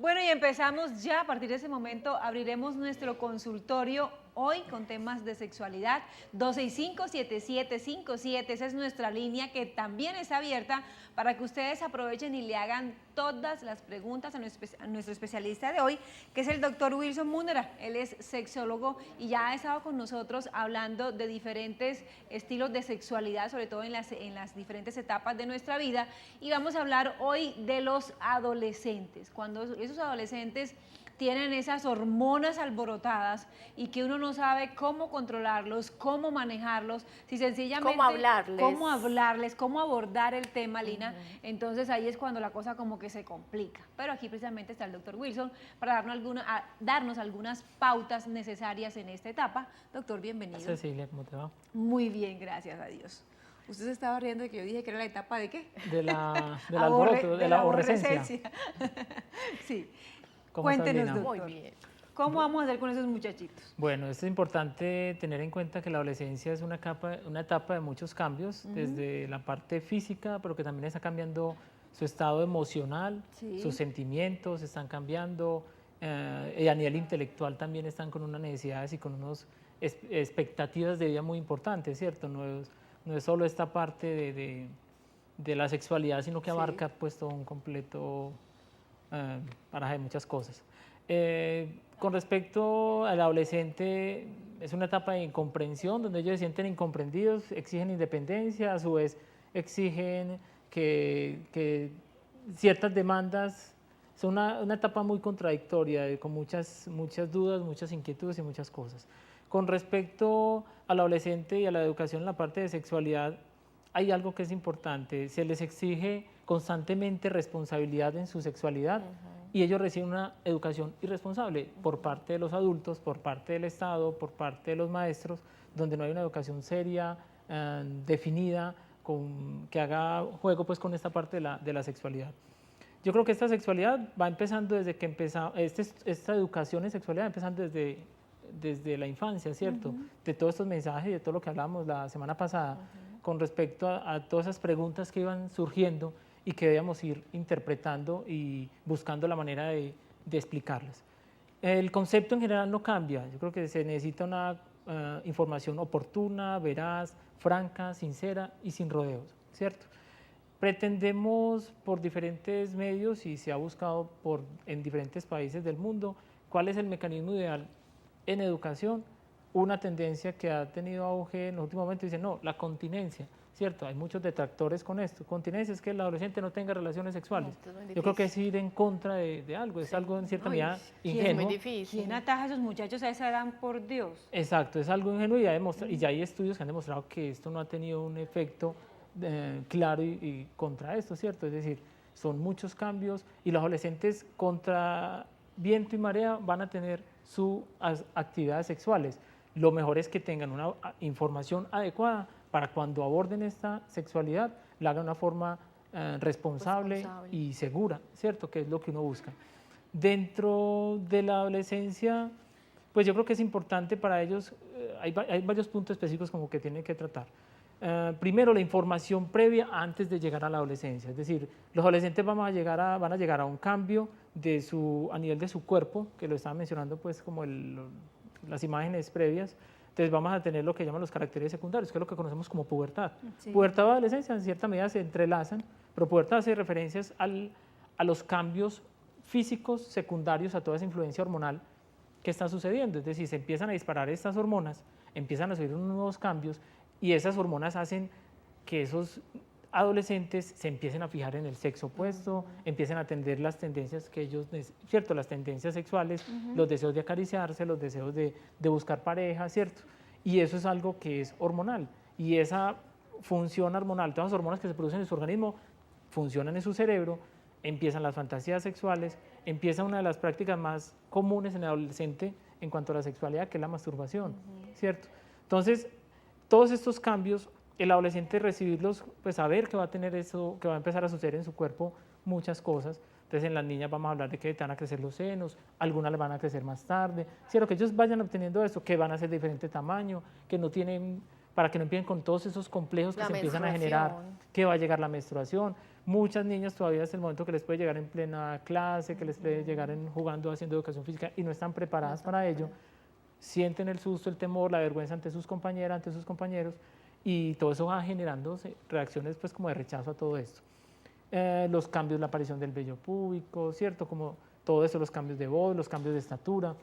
Bueno, y empezamos ya. A partir de ese momento abriremos nuestro consultorio hoy con temas de sexualidad. 265-7757, esa es nuestra línea que también está abierta para que ustedes aprovechen y le hagan todas las preguntas a nuestro especialista de hoy, que es el doctor Wilson Múnera. Él es sexólogo y ya ha estado con nosotros hablando de diferentes estilos de sexualidad, sobre todo en las diferentes etapas de nuestra vida. Y vamos a hablar hoy de los adolescentes, cuando esos adolescentes tienen esas hormonas alborotadas y que uno no sabe cómo controlarlos, cómo manejarlos, si sencillamente cómo abordar el tema, Lina. Entonces ahí es cuando la cosa como que se complica. Pero aquí precisamente está el doctor Wilson para darnos algunas pautas necesarias en esta etapa. Doctor, bienvenido. Cecilia, ¿cómo te va? Muy bien, gracias a Dios. Usted se estaba riendo de que yo dije que era la etapa ¿de qué? Del alboroto, de la aborrecencia. Sí. ¿Cómo Cuéntenos, estás, Lina? doctor. Muy bien. ¿Cómo vamos a hacer con esos muchachitos? Bueno, es importante tener en cuenta que la adolescencia es una etapa de muchos cambios, desde la parte física, pero que también está cambiando su estado emocional, sus sentimientos están cambiando, y a nivel intelectual también están con unas necesidades y con unas expectativas de vida muy importantes, ¿cierto? No es solo esta parte de la sexualidad, sino que abarca pues todo un completo paraje de muchas cosas. Con respecto al adolescente, es una etapa de incomprensión donde ellos se sienten incomprendidos, exigen independencia, a su vez exigen que ciertas demandas. Es una etapa muy contradictoria, con muchas dudas, muchas inquietudes y muchas cosas. Con respecto al adolescente y a la educación en la parte de sexualidad, hay algo que es importante, se les exige constantemente responsabilidad en su sexualidad y ellos reciben una educación irresponsable por parte de los adultos, por parte del Estado, por parte de los maestros, donde no hay una educación seria, definida, que haga juego pues con esta parte de la sexualidad. Yo creo que esta sexualidad va empezando desde que esta educación en sexualidad va empezando desde la infancia, ¿cierto? De todos estos mensajes y de todo lo que hablamos la semana pasada con respecto a todas esas preguntas que iban surgiendo y que debíamos ir interpretando y buscando la manera de explicarlas. El concepto en general no cambia, yo creo que se necesita una información oportuna, veraz, franca, sincera y sin rodeos, ¿cierto? Pretendemos por diferentes medios y se ha buscado en diferentes países del mundo cuál es el mecanismo ideal en educación. Una tendencia que ha tenido auge en los últimos momentos dice, no, la continencia, ¿cierto? Hay muchos detractores con esto. Continencia es que el adolescente no tenga relaciones sexuales. Yo creo que es ir en contra de algo, es algo en cierta medida ingenuo. Es muy difícil. ¿Quién ataja a esos muchachos a esa edad, por Dios? Exacto, es algo ingenuo y ya hay estudios que han demostrado que esto no ha tenido un efecto claro y contra esto, ¿cierto? Es decir, son muchos cambios y los adolescentes contra viento y marea van a tener sus actividades sexuales. Lo mejor es que tengan una información adecuada para cuando aborden esta sexualidad, la hagan de una forma responsable y segura, ¿cierto? Que es lo que uno busca. Dentro de la adolescencia, pues yo creo que es importante para ellos, hay varios puntos específicos como que tienen que tratar. Primero, la información previa antes de llegar a la adolescencia, es decir, los adolescentes van a llegar a un cambio a nivel de su cuerpo, que lo estaba mencionando pues como las imágenes previas. Entonces vamos a tener lo que llaman los caracteres secundarios, que es lo que conocemos como pubertad. Pubertad y adolescencia en cierta medida se entrelazan, pero pubertad hace referencias a los cambios físicos secundarios a toda esa influencia hormonal que está sucediendo. Es decir, se empiezan a disparar estas hormonas, empiezan a subir unos nuevos cambios y esas hormonas hacen que esos adolescentes se empiecen a fijar en el sexo opuesto, empiecen a atender las tendencias que ellos, ¿cierto? Las tendencias sexuales, los deseos de acariciarse, los deseos de buscar pareja, ¿cierto? Y eso es algo que es hormonal. Y esa función hormonal, todas las hormonas que se producen en su organismo, funcionan en su cerebro, empiezan las fantasías sexuales, empieza una de las prácticas más comunes en el adolescente en cuanto a la sexualidad, que es la masturbación, ¿cierto? Entonces, todos estos cambios, el adolescente recibirlos, pues saber que va a tener eso, que va a empezar a suceder en su cuerpo muchas cosas. Entonces en las niñas vamos a hablar de que te van a crecer los senos, algunas les van a crecer más tarde, ¿cierto? Que ellos vayan obteniendo eso, que van a ser de diferente tamaño, que no tienen, para que no empiecen con todos esos complejos que se empiezan a generar, que va a llegar la menstruación, muchas niñas todavía es el momento que les puede llegar en plena clase, que les puede llegar jugando, haciendo educación física y no están preparadas para ello, sienten el susto, el temor, la vergüenza ante sus compañeras, ante sus compañeros y todo eso va generando reacciones pues como de rechazo a todo esto. Los cambios, la aparición del vello púbico, ¿cierto? Como todo eso, los cambios de voz, los cambios de estatura.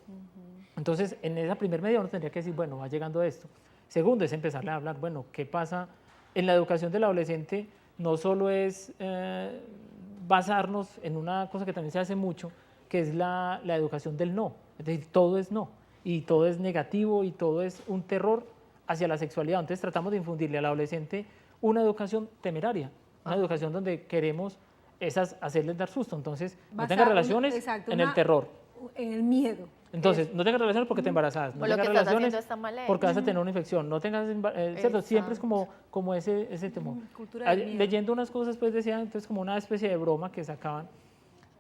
Entonces, en esa primer media uno tendría que decir, bueno, va llegando esto. Segundo, es empezarle a hablar, bueno, ¿qué pasa? En la educación del adolescente no solo es basarnos en una cosa que también se hace mucho, que es la educación del no. Es decir, todo es no, y todo es negativo, y todo es un terror hacia la sexualidad. Entonces tratamos de infundirle al adolescente una educación temeraria, una educación donde queremos hacerles dar susto. Entonces, no tengas relaciones en el terror. En el miedo. Entonces, no tengas relaciones porque te embarazas, no tengas relaciones porque vas a tener una infección, no tengas, ¿cierto? Siempre es como ese temor. Leyendo unas cosas, pues decían, entonces como una especie de broma que sacaban.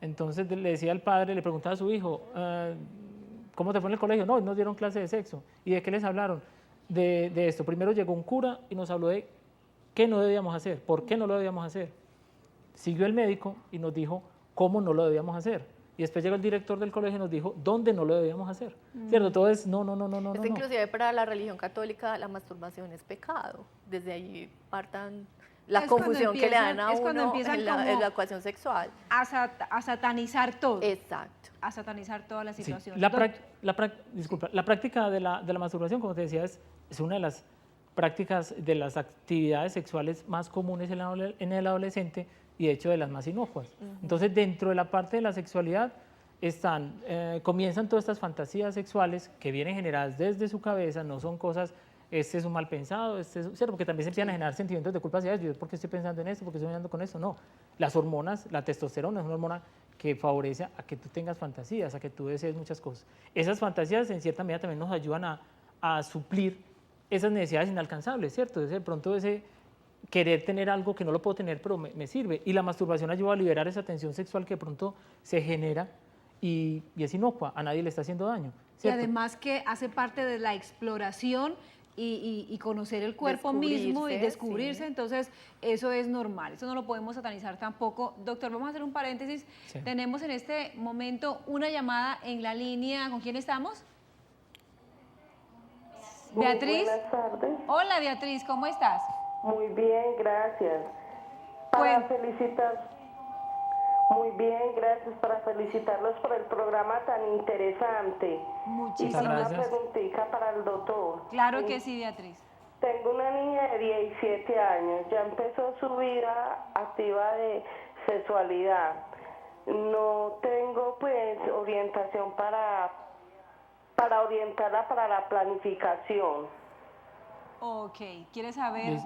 Entonces le decía al padre, le preguntaba a su hijo, ¿cómo te fue en el colegio? No, nos dieron clase de sexo. ¿Y de qué les hablaron? De esto. Primero llegó un cura y nos habló de qué no debíamos hacer, por qué no lo debíamos hacer. Siguió el médico y nos dijo cómo no lo debíamos hacer. Y después llegó el director del colegio y nos dijo dónde no lo debíamos hacer. ¿Cierto? Todo es no. Inclusive para la religión católica la masturbación es pecado. Desde ahí partan la confusión que le dan a uno en la ecuación sexual. A satanizar todo. Exacto. A satanizar toda la situación. Sí. La práctica de la masturbación, como te decía, es una de las prácticas, de las actividades sexuales más comunes en el adolescente y de hecho de las más inocuas. Entonces, dentro de la parte de la sexualidad comienzan todas estas fantasías sexuales que vienen generadas desde su cabeza, no son cosas, este es un mal pensado, ¿cierto? Porque también se empiezan a generar sentimientos de culpa hacia ellos. ¿Por qué estoy pensando en esto? ¿Por qué estoy soñando con esto? No. Las hormonas, la testosterona es una hormona que favorece a que tú tengas fantasías, a que tú desees muchas cosas. Esas fantasías en cierta medida también nos ayudan a suplir esas necesidades inalcanzables, ¿cierto? De pronto querer tener algo que no lo puedo tener, pero me sirve. Y la masturbación ayuda a liberar esa tensión sexual que de pronto se genera y es inocua, a nadie le está haciendo daño, ¿cierto? Y además que hace parte de la exploración y conocer el cuerpo mismo y descubrirse, sí. Entonces eso es normal, eso no lo podemos satanizar tampoco. Doctor, vamos a hacer un paréntesis. Sí. Tenemos en este momento una llamada en la línea. ¿Con quién estamos? Muy Beatriz. Buenas tardes. Hola Beatriz, ¿cómo estás? Muy bien, gracias. Muy bien, gracias, para felicitarlos por el programa tan interesante. Muchísimas gracias. Y una preguntita para el doctor. Claro que sí, Beatriz. Tengo una niña de 17 años, ya empezó su vida activa de sexualidad. No tengo pues orientación para orientarla para la planificación. Ok, ¿quieres saber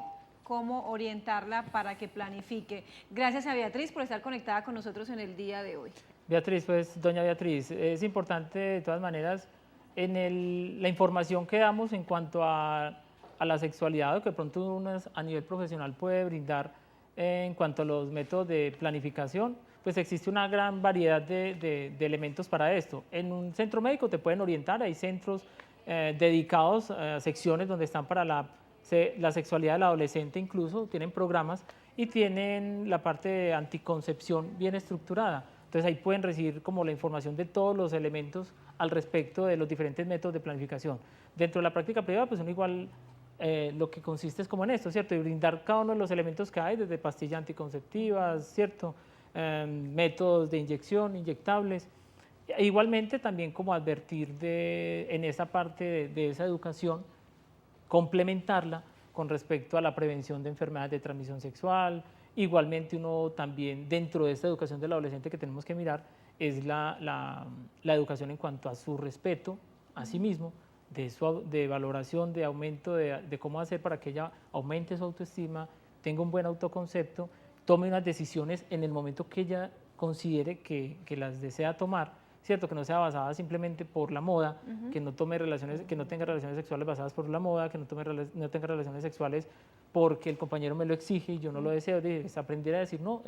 cómo orientarla para que planifique? Gracias a Beatriz por estar conectada con nosotros en el día de hoy. Beatriz, pues doña Beatriz, es importante de todas maneras en la información que damos en cuanto a la sexualidad, o que de pronto uno a nivel profesional puede brindar en cuanto a los métodos de planificación, pues existe una gran variedad de elementos para esto. En un centro médico te pueden orientar, hay centros dedicados a secciones donde están para la sexualidad del adolescente, incluso tienen programas y tienen la parte de anticoncepción bien estructurada. Entonces ahí pueden recibir como la información de todos los elementos al respecto de los diferentes métodos de planificación. Dentro de la práctica privada, pues uno igual lo que consiste es como en esto, ¿cierto? Y brindar cada uno de los elementos que hay, desde pastillas anticonceptivas, ¿cierto? Métodos de inyección, inyectables. E igualmente también como advertir en esa parte de esa educación, complementarla con respecto a la prevención de enfermedades de transmisión sexual. Igualmente uno también dentro de esta educación del adolescente que tenemos que mirar es la educación en cuanto a su respeto a sí mismo, de valoración, de aumento, de cómo hacer para que ella aumente su autoestima, tenga un buen autoconcepto, tome unas decisiones en el momento que ella considere que las desea tomar, ¿cierto? Que no sea basada simplemente por la moda, que no tome que no tenga relaciones sexuales basadas por la moda, que no tenga relaciones sexuales porque el compañero me lo exige y yo no lo deseo. Es aprender a decir no,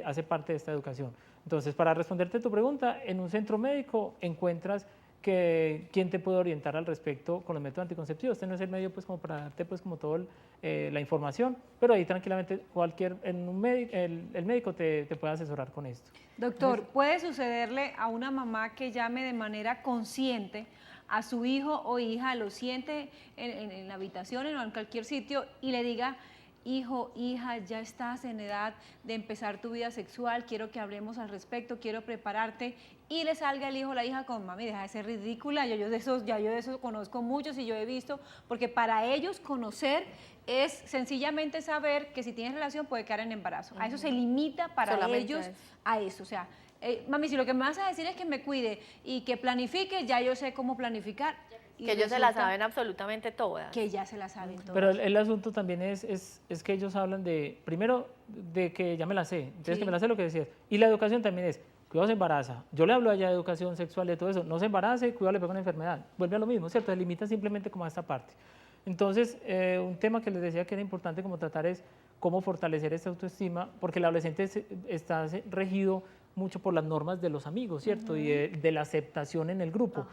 hace parte de esta educación. Entonces, para responderte tu pregunta, en un centro médico encuentras quién te puede orientar al respecto con los métodos anticonceptivos. Este no es el medio pues como para darte pues como toda la información, pero ahí tranquilamente el médico te puede asesorar con esto. Doctor, ¿puede sucederle a una mamá que llame de manera consciente a su hijo o hija, lo siente en la habitación o en cualquier sitio y le diga: hijo, hija, ya estás en edad de empezar tu vida sexual, quiero que hablemos al respecto, quiero prepararte, y le salga el hijo o la hija con: mami, deja de ser ridícula, yo de esos conozco muchos y yo he visto, porque para ellos conocer es sencillamente saber que si tienes relación puede quedar en embarazo. A eso se limita para ellos a eso, o sea, mami, si lo que me vas a decir es que me cuide y que planifique, ya yo sé cómo planificar. Que ellos se la saben absolutamente todas. Que ya se la saben todas. Pero el asunto también es que ellos hablan primero, de que ya me la sé, entonces que me la sé lo que decías. Y la educación también es: cuidado, se embaraza. Yo le hablo allá de educación sexual y de todo eso, no se embarace, cuidado, le pega una enfermedad. Vuelve a lo mismo, ¿cierto? Se limita simplemente como a esta parte. Entonces, un tema que les decía que era importante como tratar es cómo fortalecer esta autoestima, porque el adolescente está regido mucho por las normas de los amigos, ¿cierto? Y de la aceptación en el grupo.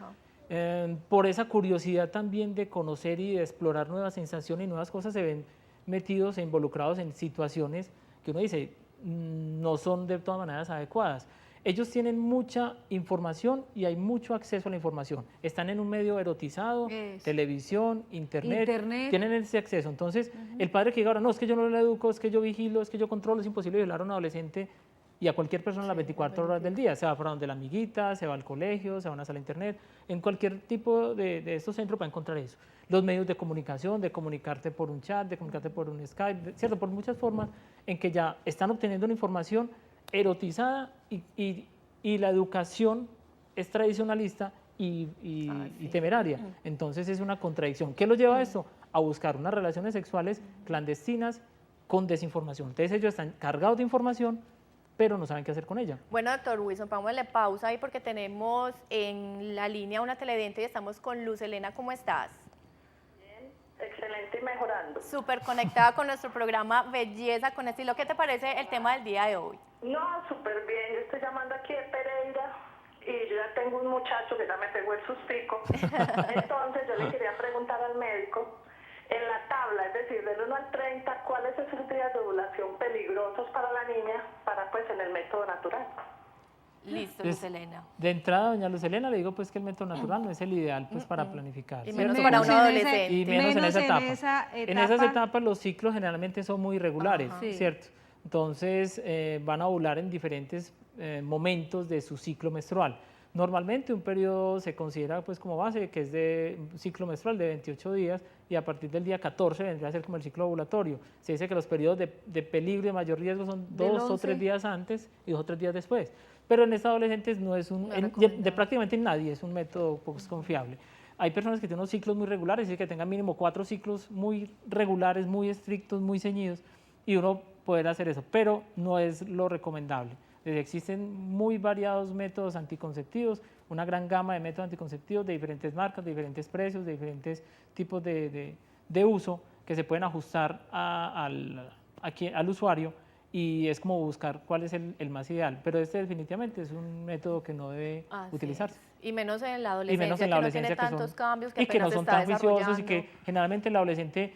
Por esa curiosidad también de conocer y de explorar nuevas sensaciones y nuevas cosas, se ven metidos e involucrados en situaciones que uno dice no son de todas maneras adecuadas. Ellos tienen mucha información y hay mucho acceso a la información. Están en un medio erotizado, televisión, internet, tienen ese acceso. Entonces, el padre que diga ahora: no, es que yo no le educo, es que yo vigilo, es que yo controlo, es imposible vigilar a un adolescente y a cualquier persona las 24 horas del día. Se va para donde la amiguita, se va al colegio, se va a una sala de internet. En cualquier tipo de estos centros va a encontrar eso. Los medios de comunicación, de comunicarte por un chat, de comunicarte por un Skype, ¿cierto? Por muchas formas en que ya están obteniendo una información erotizada y la educación es tradicionalista y temeraria. Entonces es una contradicción. ¿Qué los lleva a esto? A buscar unas relaciones sexuales clandestinas con desinformación. Entonces ellos están cargados de información, pero no saben qué hacer con ella. Bueno, doctor Wilson, pongámosle pausa ahí porque tenemos en la línea una televidente y estamos con Luz Helena. ¿Cómo estás? Bien, excelente y mejorando. Súper conectada con nuestro programa Belleza con Estilo. ¿Qué te parece el tema del día de hoy? No, súper bien. Yo estoy llamando aquí de Pereira y yo ya tengo un muchacho que ya me pegó el sustico. Entonces yo le quería preguntar al médico, en la tabla, es decir, del 1 al 30, ¿cuáles son esos días de ovulación peligrosos para la niña para pues en el método natural? Listo, Luz Helena. De entrada, doña Luz Helena, le digo pues que el método natural no es el ideal pues para planificar. Y menos para un adolescente. Y menos en esa etapa. En esas etapas los ciclos generalmente son muy irregulares, ¿cierto? Entonces van a ovular en diferentes momentos de su ciclo menstrual. Normalmente un periodo se considera pues como base, que es de un ciclo menstrual de 28 días, y a partir del día 14 vendría a ser como el ciclo ovulatorio. Se dice que los periodos de peligro y de mayor riesgo son 2 o 3 días antes y 2 o 3 días después. Pero en estos adolescentes no es de prácticamente nadie es un método pues, confiable. Hay personas que tienen unos ciclos muy regulares, es decir, que tengan mínimo 4 ciclos muy regulares, muy estrictos, muy ceñidos, y uno poder hacer eso, pero no es lo recomendable. Existen muy variados métodos anticonceptivos, una gran gama de métodos anticonceptivos de diferentes marcas, de diferentes precios, de diferentes tipos de uso que se pueden ajustar al usuario, y es como buscar cuál es el más ideal. Pero este definitivamente es un método que no debe utilizarse. Y menos en la adolescencia, y menos en la adolescencia, que no tiene tantos cambios, y que no son tan juiciosos, y que generalmente el adolescente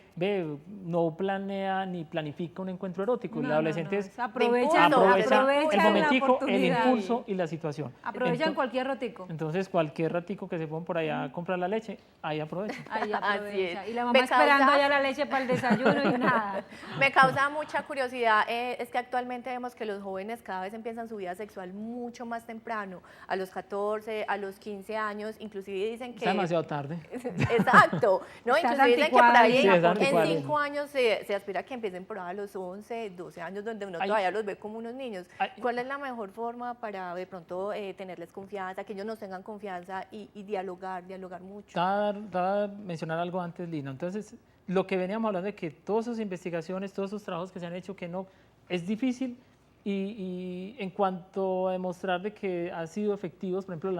no planea ni planifica un encuentro erótico. El adolescente aprovecha el momentico, el impulso y la situación. Aprovechan cualquier ratico. Entonces cualquier ratico que se pongan por allá a comprar la leche, ahí aprovecha. Ahí aprovecha. Y la mamá esperando ya la leche para el desayuno y nada. Me causa mucha curiosidad, es que actualmente vemos que los jóvenes cada vez empiezan su vida sexual mucho más temprano, a los 14, a los 15 años, inclusive dicen que... Está demasiado tarde. Exacto, ¿no? Inclusive dicen que por ahí en 5 años se aspira a que empiecen por ahí a los 11, 12 años, donde uno todavía los ve como unos niños. ¿Cuál es la mejor forma para de pronto tenerles confianza, que ellos nos tengan confianza y dialogar mucho? Estaba mencionar algo antes, Lina. Entonces, lo que veníamos hablando de que todas esas investigaciones, todos esos trabajos que se han hecho, que no es difícil, y en cuanto a demostrar de que han sido efectivos, por ejemplo,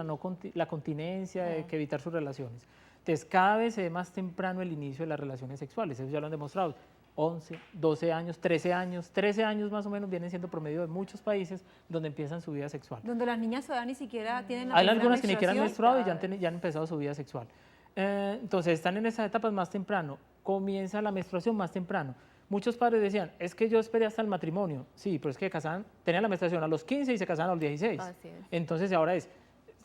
la continencia, de que evitar sus relaciones. Entonces, cada vez se ve más temprano el inicio de las relaciones sexuales, eso ya lo han demostrado. 11, 12 años, 13 años. 13 años más o menos vienen siendo promedio de muchos países donde empiezan su vida sexual. Donde las niñas todavía ni siquiera tienen la Hay primera algunas que ni siquiera han menstruado y menstruación. ya han empezado su vida sexual. Entonces están en esas etapas más temprano. Comienza la menstruación más temprano. Muchos padres decían, es que yo esperé hasta el matrimonio. Sí, pero es que tenían la menstruación a los 15 y se casaban a los 16. Así es. Entonces ahora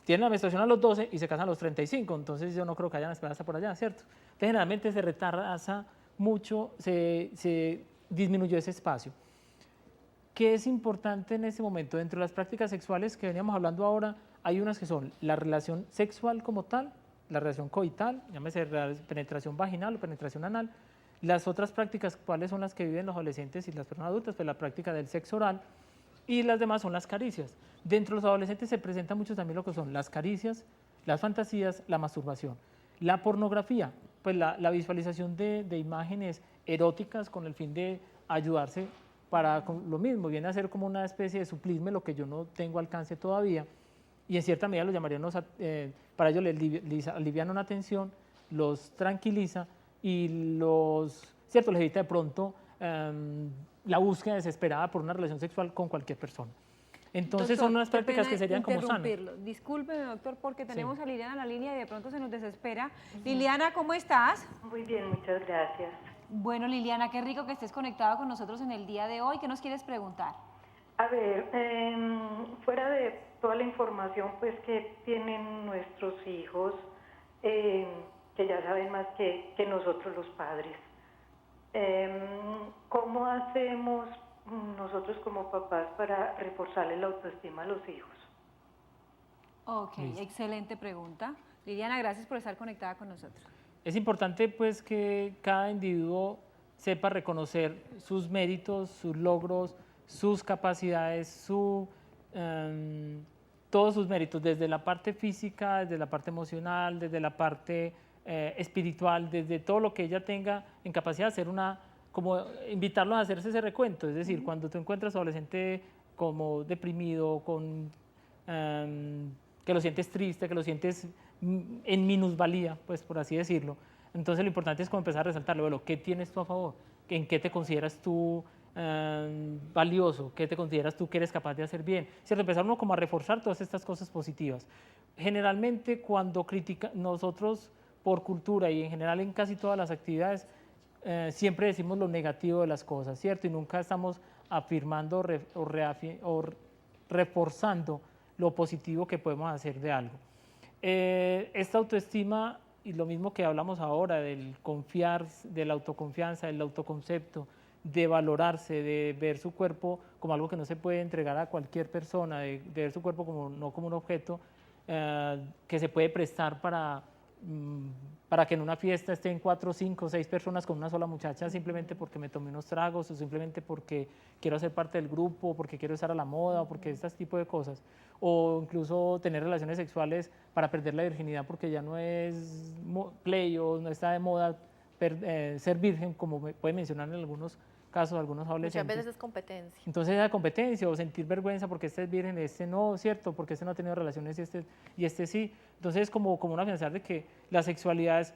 tienen la menstruación a los 12 y se casan a los 35. Entonces yo no creo que hayan esperado hasta por allá, ¿cierto? Entonces generalmente se retrasa mucho, se disminuyó ese espacio. ¿Qué es importante en este momento? Dentro de las prácticas sexuales que veníamos hablando ahora, hay unas que son la relación sexual como tal, la relación coital, llámese penetración vaginal o penetración anal. Las otras prácticas, ¿cuáles son las que viven los adolescentes y las personas adultas? Pues la práctica del sexo oral, y las demás son las caricias. Dentro de los adolescentes se presenta mucho también lo que son las caricias, las fantasías, la masturbación. La pornografía, pues la visualización de imágenes eróticas con el fin de ayudarse para lo mismo, viene a ser como una especie de suplirme lo que yo no tengo alcance todavía, y en cierta medida lo llamaríamos, para ello les alivian una tensión, los tranquiliza y les evita de pronto la búsqueda desesperada por una relación sexual con cualquier persona. Entonces Doctor, son unas qué prácticas pena que serían como sanas. Discúlpeme, doctor, porque tenemos Sí. a Liliana en la línea y de pronto se nos desespera. Liliana, ¿cómo estás? Muy bien, muchas gracias. Bueno, Liliana, qué rico que estés conectada con nosotros en el día de hoy. ¿Qué nos quieres preguntar? A ver, fuera de toda la información pues que tienen nuestros hijos, que ya saben más que nosotros los padres, ¿cómo hacemos nosotros como papás para reforzarle la autoestima a los hijos? Ok, Listo. excelente pregunta. Liliana, gracias por estar conectada con nosotros. Es importante pues que cada individuo sepa reconocer sus méritos, sus logros, sus capacidades, todos sus méritos, desde la parte física, desde la parte emocional, desde la parte espiritual, desde todo lo que ella tenga en capacidad de hacer como invitarlos a hacerse ese recuento. Es decir, cuando tú encuentras adolescente como deprimido, que lo sientes triste, que lo sientes en minusvalía, pues por así decirlo, entonces lo importante es como empezar a resaltarlo. Bueno, ¿qué tienes tú a favor? ¿En qué te consideras tú valioso? ¿Qué te consideras tú que eres capaz de hacer bien? ¿Cierto? Empezar uno como a reforzar todas estas cosas positivas. Generalmente cuando nosotros por cultura y en general en casi todas las actividades, siempre decimos lo negativo de las cosas, ¿cierto? Y nunca estamos afirmando o reforzando lo positivo que podemos hacer de algo. Esta autoestima, y lo mismo que hablamos ahora, del confiar, de la autoconfianza, del autoconcepto, de valorarse, de ver su cuerpo como algo que no se puede entregar a cualquier persona, de ver su cuerpo no como un objeto que se puede prestar para que en una fiesta estén 4, 5, 6 personas con una sola muchacha simplemente porque me tomé unos tragos o simplemente porque quiero ser parte del grupo, porque quiero estar a la moda o porque este tipo de cosas. O incluso tener relaciones sexuales para perder la virginidad porque ya no es play o no está de moda ser virgen, como puede mencionar en algunos casos algunos adolescentes. Muchas veces es competencia. Entonces esa competencia o sentir vergüenza porque este es virgen, este no, ¿cierto? Porque este no ha tenido relaciones y este sí. Entonces es como un afianzar de que la sexualidad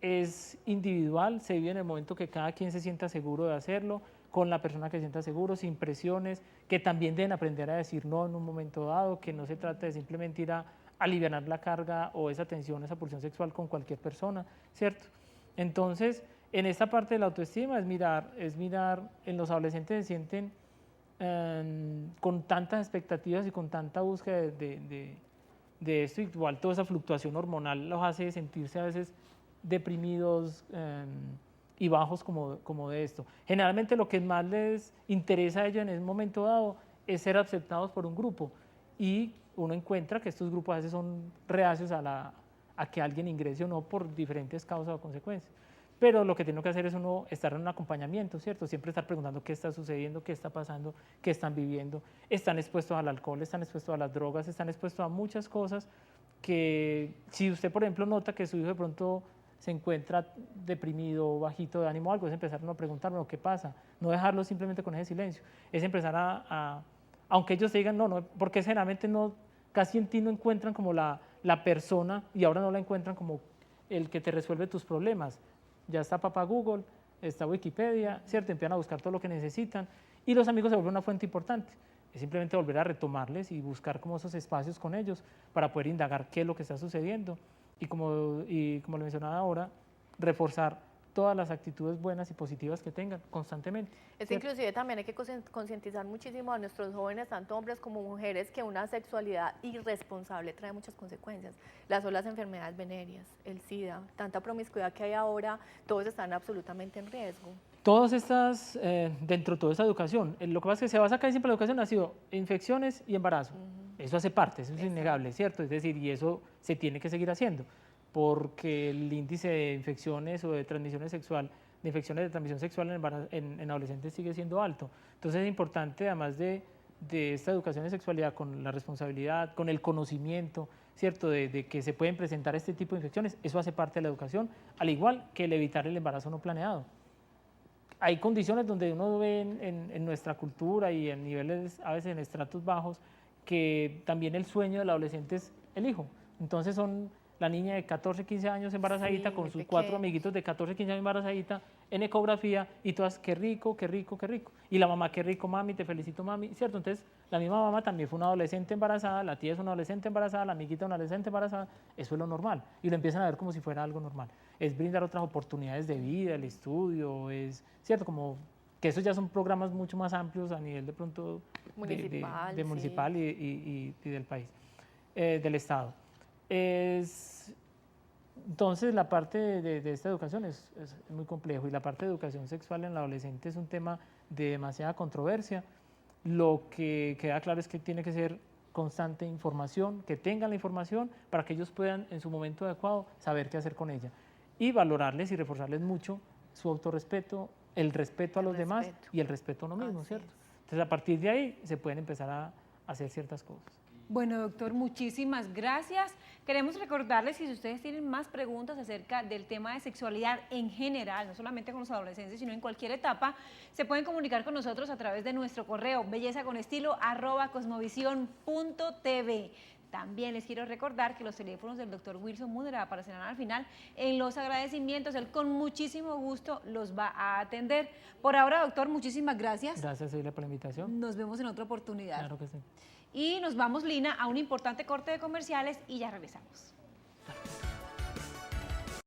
es individual, se vive en el momento que cada quien se sienta seguro de hacerlo, con la persona que se sienta seguro, sin presiones, que también deben aprender a decir no en un momento dado, que no se trata de simplemente ir a aliviar la carga o esa tensión, esa pulsión sexual con cualquier persona, ¿cierto? Entonces, en esta parte de la autoestima es mirar en los adolescentes se sienten con tantas expectativas y con tanta búsqueda de esto, igual toda esa fluctuación hormonal los hace sentirse a veces deprimidos y bajos como de esto. Generalmente lo que más les interesa a ellos en ese momento dado es ser aceptados por un grupo, y uno encuentra que estos grupos a veces son reacios a que alguien ingrese o no por diferentes causas o consecuencias. Pero lo que tiene que hacer es uno estar en un acompañamiento, ¿cierto? Siempre estar preguntando qué está sucediendo, qué está pasando, qué están viviendo. Están expuestos al alcohol, están expuestos a las drogas, están expuestos a muchas cosas que si usted, por ejemplo, nota que su hijo de pronto se encuentra deprimido, bajito de ánimo o algo, es empezar a preguntarme qué pasa, no dejarlo simplemente con ese silencio, es empezar aunque ellos te digan no, porque generalmente casi en ti no encuentran como la persona, y ahora no la encuentran como el que te resuelve tus problemas. Ya está papá Google, está Wikipedia, ¿cierto? Empiezan a buscar todo lo que necesitan y los amigos se vuelven una fuente importante. Es simplemente volver a retomarles y buscar como esos espacios con ellos para poder indagar qué es lo que está sucediendo y como le mencionaba ahora, reforzar todas las actitudes buenas y positivas que tengan constantemente. Inclusive también hay que concientizar muchísimo a nuestros jóvenes, tanto hombres como mujeres, que una sexualidad irresponsable trae muchas consecuencias. Son las enfermedades venéreas, el SIDA, tanta promiscuidad que hay ahora, todos están absolutamente en riesgo. Todas estas, dentro de toda esta educación, lo que pasa es que se basa casi siempre en la educación ha sido infecciones y embarazo. Eso hace parte, eso es innegable, ¿cierto? Es decir, y eso se tiene que seguir haciendo, porque el índice de infecciones o de transmisiones sexual, de infecciones de transmisión sexual en adolescentes sigue siendo alto. Entonces es importante, además de esta educación de sexualidad, con la responsabilidad, con el conocimiento, ¿cierto? De que se pueden presentar este tipo de infecciones, eso hace parte de la educación, al igual que el evitar el embarazo no planeado. Hay condiciones donde uno ve en nuestra cultura y en niveles, a veces en estratos bajos, que también el sueño del adolescente es el hijo. Entonces son la niña de 14, 15 años embarazadita, con sus 4 amiguitos de 14, 15 años embarazadita, en ecografía, y todas, qué rico, qué rico, qué rico. Y la mamá, qué rico, mami, te felicito, mami, ¿cierto? Entonces, la misma mamá también fue una adolescente embarazada, la tía es una adolescente embarazada, la amiguita una adolescente embarazada, eso es lo normal. Y lo empiezan a ver como si fuera algo normal. Es brindar otras oportunidades de vida, el estudio, es, ¿cierto? Como que esos ya son programas mucho más amplios a nivel de pronto municipal y del país, del Estado. Entonces la parte de esta educación es muy complejo, y la parte de educación sexual en la adolescente es un tema de demasiada controversia. Lo que queda claro es que tiene que ser constante información, que tengan la información para que ellos puedan en su momento adecuado saber qué hacer con ella, y valorarles y reforzarles mucho su autorrespeto, el respeto a los demás y el respeto a uno mismo, ¿cierto? Entonces a partir de ahí se pueden empezar a hacer ciertas cosas. Bueno, doctor, muchísimas gracias. Queremos recordarles que si ustedes tienen más preguntas acerca del tema de sexualidad en general, no solamente con los adolescentes, sino en cualquier etapa, se pueden comunicar con nosotros a través de nuestro correo bellezaconestilo@cosmovisión.tv. También les quiero recordar que los teléfonos del doctor Wilson Múnera aparecerán al final en los agradecimientos. Él con muchísimo gusto los va a atender. Por ahora, doctor, muchísimas gracias. Gracias, Celia, por la invitación. Nos vemos en otra oportunidad. Claro que sí. Y nos vamos, Lina, a un importante corte de comerciales y ya regresamos.